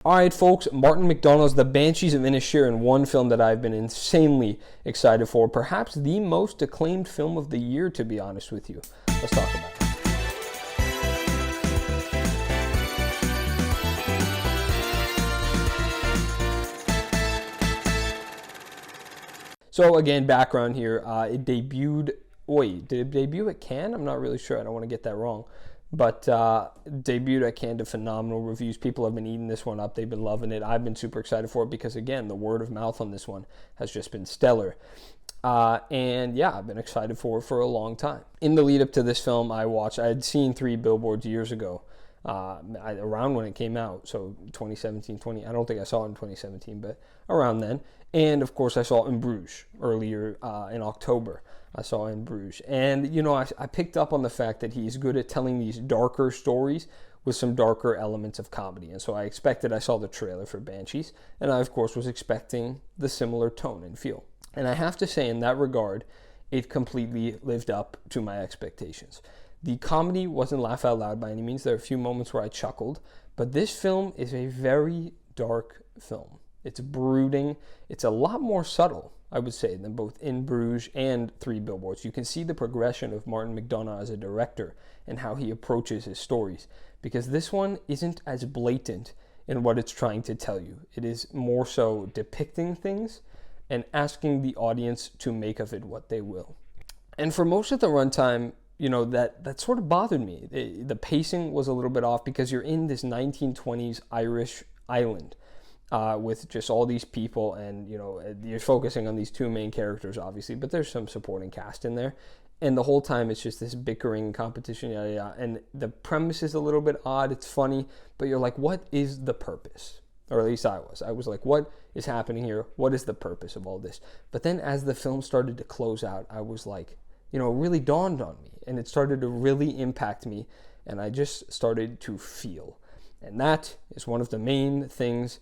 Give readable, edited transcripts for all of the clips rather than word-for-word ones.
Alright folks, Martin McDonagh's The Banshees of Inisherin, one film that I've been insanely excited for, perhaps the most acclaimed film of the year, to be honest with you. Let's talk about it. So again, background here, it debuted, did it debut at Cannes? I'm not really sure, I don't want to get that wrong. But debuted at Cannes to phenomenal reviews. People have been eating this one up. They've been loving it. I've been super excited for it because, again, the word of mouth on this one has just been stellar. And yeah, I've been excited for it for a long time. In the lead up to this film, I had seen 3 Billboards years ago, around when it came out. So 2017, I don't think I saw it in 2017, but around then. And of course, I saw it in Bruges earlier in October. I saw in Bruges. And, you know, I picked up on the fact that he's good at telling these darker stories with some darker elements of comedy. And so I saw the trailer for Banshees, and I, of course, was expecting the similar tone and feel. And I have to say, in that regard, it completely lived up to my expectations. The comedy wasn't laugh out loud by any means. There are a few moments where I chuckled, but this film is a very dark film. It's brooding. It's a lot more subtle, I would say, than both In Bruges and 3 Billboards. You can see the progression of Martin McDonagh as a director and how he approaches his stories, because this one isn't as blatant in what it's trying to tell you. It is more so depicting things and asking the audience to make of it what they will. And for most of the runtime, you know, that sort of bothered me. The pacing was a little bit off because you're in this 1920s Irish island. With just all these people, and you know, you're focusing on these 2 main characters, obviously, but there's some supporting cast in there, and the whole time it's just this bickering competition, and the premise is a little bit odd. It's funny, but you're like, what is the purpose? Or at least I was like, what is happening here? What is the purpose of all this? But then as the film started to close out, I was like, you know, it really dawned on me, and it started to really impact me, and I just started to feel, and that is one of the main things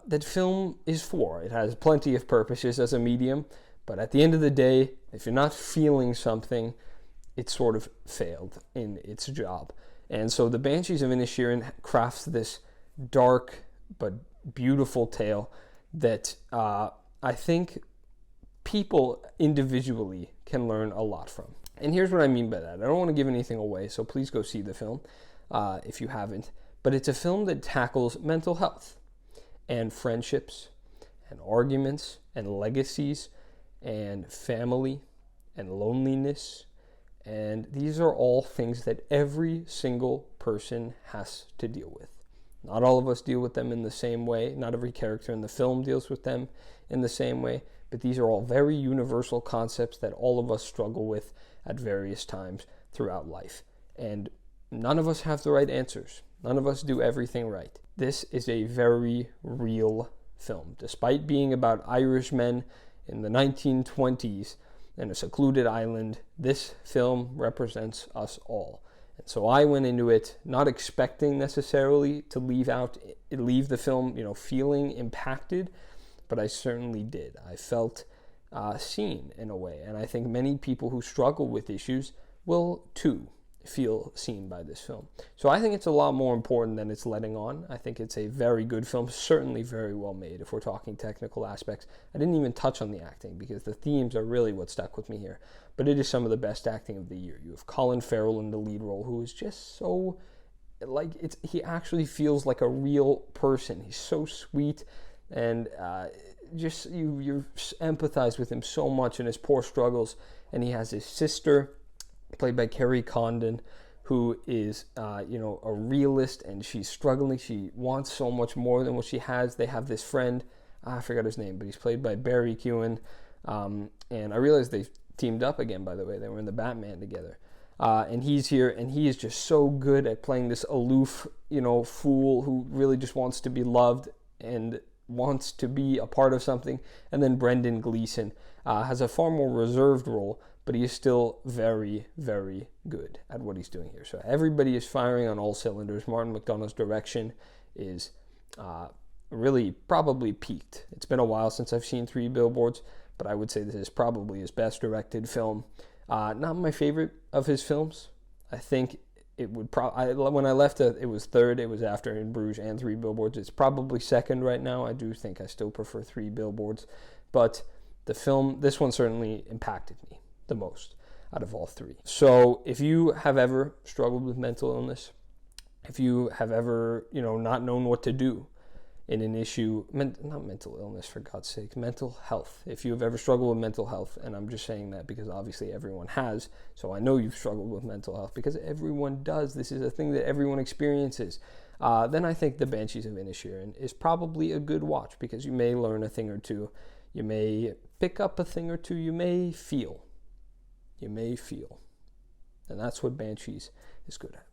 that film is for. It has plenty of purposes as a medium, but at the end of the day, if you're not feeling something, it sort of failed in its job. And so the Banshees of Inisherin crafts this dark but beautiful tale that I think people individually can learn a lot from. And here's what I mean by that. I don't want to give anything away, so please go see the film if you haven't. But it's a film that tackles mental health and friendships and arguments and legacies and family and loneliness. And these are all things that every single person has to deal with. Not all of us deal with them in the same way. Not every character in the film deals with them in the same way. But these are all very universal concepts that all of us struggle with at various times throughout life. And none of us have the right answers. None of us do everything right. This is a very real film. Despite being about Irishmen in the 1920s in a secluded island, this film represents us all. And so I went into it not expecting necessarily to leave the film, you know, feeling impacted, but I certainly did. I felt seen in a way, and I think many people who struggle with issues will too feel seen by this film. So I think it's a lot more important than it's letting on. I think it's a very good film, certainly very well made if we're talking technical aspects. I didn't even touch on the acting because the themes are really what stuck with me here. But it is some of the best acting of the year. You have Colin Farrell in the lead role, who is just so, like, he actually feels like a real person. He's so sweet, and just you empathize with him so much in his poor struggles. And he has his sister, played by Kerry Condon, who is, a realist, and she's struggling. She wants so much more than what she has. They have this friend, I forgot his name, but he's played by Barry Keoghan, and I realized they teamed up again, by the way. They were in the Batman together. And he's here, and he is just so good at playing this aloof, fool who really just wants to be loved and wants to be a part of something. And then Brendan Gleeson has a far more reserved role, but he is still very, very good at what he's doing here. So everybody is firing on all cylinders. Martin McDonagh's direction is really probably peaked. It's been a while since I've seen 3 Billboards, but I would say this is probably his best directed film. Not my favorite of his films. I think it would probably, when I left it, it was third. It was after In Bruges and Three Billboards. It's probably second right now. I do think I still prefer Three Billboards, but the film, this one certainly impacted me the most out of all three. So if you have ever struggled with mental illness, if you have ever, not known what to do in an issue, not mental illness, for God's sake, mental health. If you have ever struggled with mental health, and I'm just saying that because obviously everyone has, so I know you've struggled with mental health because everyone does. This is a thing that everyone experiences. Then I think The Banshees of Inisherin is probably a good watch because you may learn a thing or two. You may pick up a thing or two. You may feel. And that's what Banshees is good at.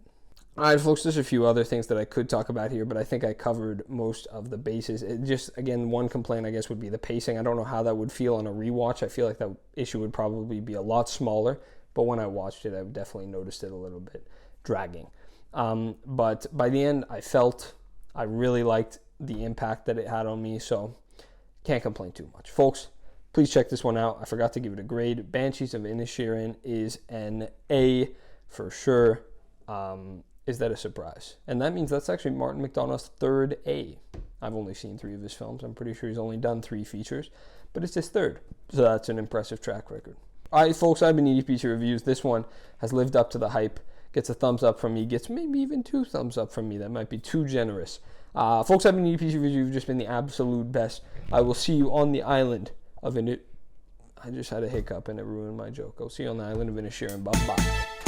All right, folks, there's a few other things that I could talk about here, but I think I covered most of the bases. Again, one complaint, I guess, would be the pacing. I don't know how that would feel on a rewatch. I feel like that issue would probably be a lot smaller, but when I watched it, I definitely noticed it a little bit dragging. But by the end, I really liked the impact that it had on me, so can't complain too much. Folks, please check this one out. I forgot to give it a grade. Banshees of Inisherin is an A for sure. Is that a surprise? And that means that's actually Martin McDonagh's third A. I've only seen 3 of his films. I'm pretty sure he's only done 3 features, but it's his third. So that's an impressive track record. All right, folks, I've been EDP Reviews. This one has lived up to the hype. Gets a thumbs up from me. Gets maybe even 2 thumbs up from me. That might be too generous. Folks, I've been EDP Reviews. You've just been the absolute best. I will see you on the island of I just had a hiccup and it ruined my joke. I'll see you on the island of Inisherin. Bye-bye.